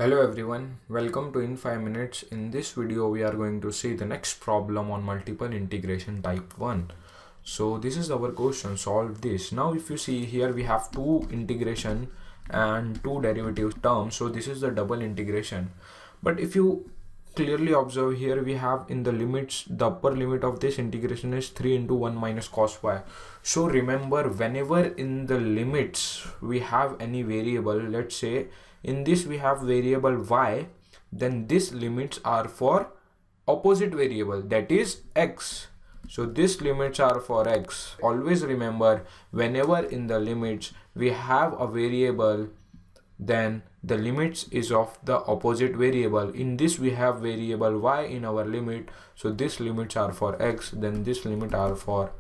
Hello everyone, welcome to In 5 Minutes. In this video we are going to see the next problem on multiple integration type 1. So this is our question, solve this. Now if you see here we have two integration and two derivative terms, so this is the double integration. But if you clearly observe here, we have in the limits, the upper limit of this integration is 3 into 1 minus cos y. So remember, whenever in the limits we have any variable, let's say in this we have variable y, then these limits are for opposite variable, that is x. So these limits are for x. Always remember, whenever in the limits we have a variable, then the limits is of the opposite variable. In this we have variable y in our limit, so these limits are for x, then this limit are for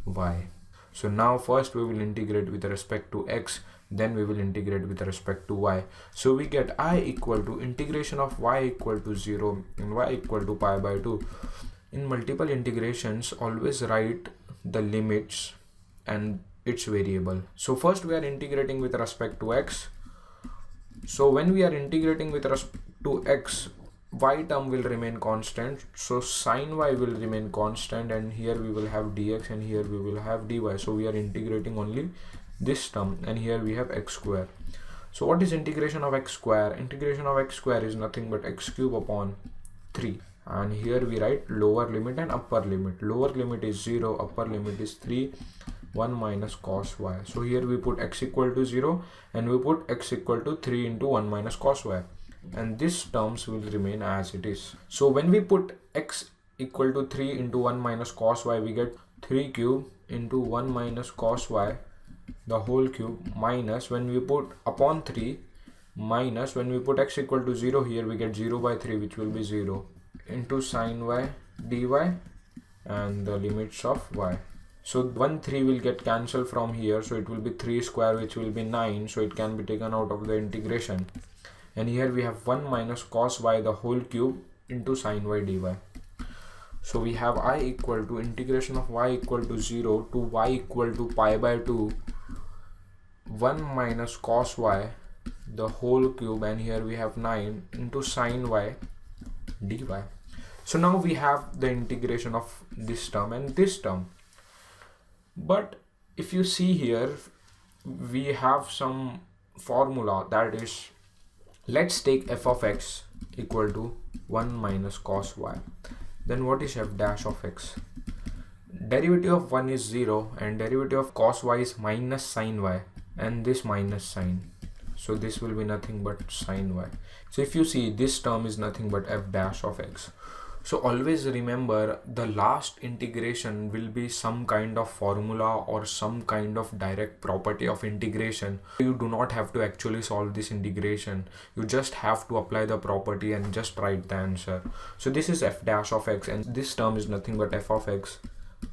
y. So now first we will integrate with respect to x, then we will integrate with respect to y. So we get I equal to integration of y equal to 0 and y equal to pi by 2. In multiple integrations, always write the limits and its variable. So first we are integrating with respect to x. So when we are integrating with respect to x, y term will remain constant, so sin y will remain constant, and here we will have dx and here we will have dy. So we are integrating only this term, and here we have x square. So what is integration of x square? Integration of x square is nothing but x cube upon 3, and here we write lower limit and upper limit. Lower limit is 0, upper limit is 3, 1 minus cos y. So here we put x equal to 0 and we put x equal to 3 into 1 minus cos y, and these terms will remain as it is. So when we put x equal to 3 into 1 minus cos y, we get 3 cube into 1 minus cos y the whole cube, minus when we put upon 3, minus when we put x equal to 0, here we get 0 by 3, which will be 0, into sin y dy and the limits of y. So 1 3 will get cancelled from here, so it will be 3 square, which will be 9, so it can be taken out of the integration. And here we have 1 minus cos y the whole cube into sin y dy. So we have I equal to integration of y equal to 0 to y equal to pi by 2, 1 minus cos y the whole cube, and here we have 9 into sin y dy. So now we have the integration of this term and this term. But if you see here, we have some formula, that is, let's take f of x equal to 1 minus cos y. Then what is f dash of x? Derivative of 1 is 0 and derivative of cos y is minus sin y, and this minus sin. So this will be nothing but sin y. So if you see, this term is nothing but f dash of x. So always remember, the last integration will be some kind of formula or some kind of direct property of integration. You do not have to actually solve this integration. You just have to apply the property and just write the answer. So this is f dash of x, and this term is nothing but f of x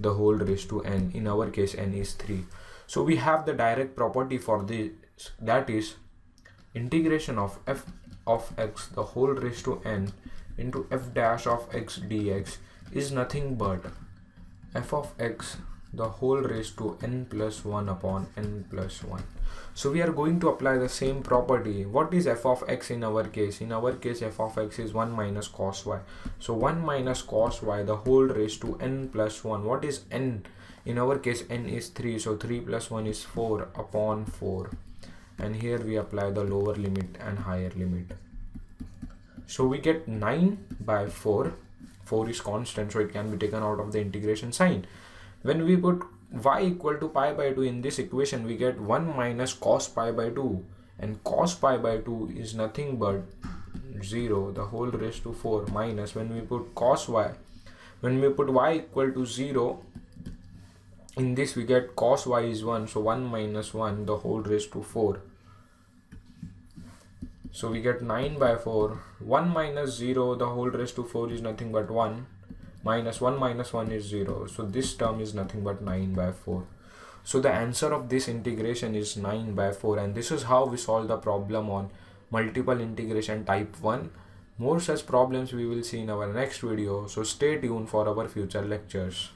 the whole raised to n. In our case, n is 3. So we have the direct property for this, that is integration of f of x the whole raised to n into f dash of x dx is nothing but f of x the whole raised to n plus 1 upon n plus 1. So we are going to apply the same property. What is f of x in our case? In our case, f of x is 1 minus cos y. So 1 minus cos y the whole raised to n plus 1. What is n? In our case, n is 3, so 3 plus 1 is 4 upon 4. And here we apply the lower limit and higher limit. So we get 9 by 4. 4 is constant, so it can be taken out of the integration sign. When we put y equal to pi by 2 in this equation, we get 1 minus cos pi by 2. And cos pi by 2 is nothing but 0, the whole raised to 4, minus when we put cos y. When we put y equal to 0, in this we get cos y is 1, so 1 minus 1, the whole raised to 4. So we get 9 by 4, 1 minus 0, the whole raised to 4 is nothing but 1, minus 1 minus 1 is 0. So this term is nothing but 9 by 4. So the answer of this integration is 9 by 4, and this is how we solve the problem on multiple integration type 1. More such problems we will see in our next video, so stay tuned for our future lectures.